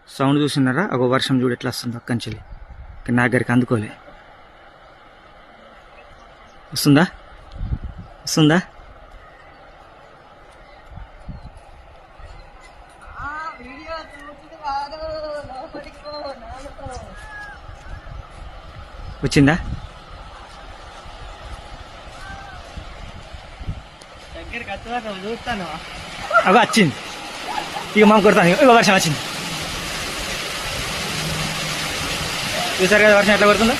Sound చూసినారా? ఒక వర్షం చూడు ఎట్లా వస్తుంది అక్కంచెల్లి. నా దగ్గరికి అందుకోలే. వస్తుందా? వస్తుందా? వచ్చిందా? అగో వచ్చింది. ఇక మామ కొడతాను. ఇక వర్షం వచ్చింది. చూసారు కదా వర్షం ఎట్లా కొడుతుందో.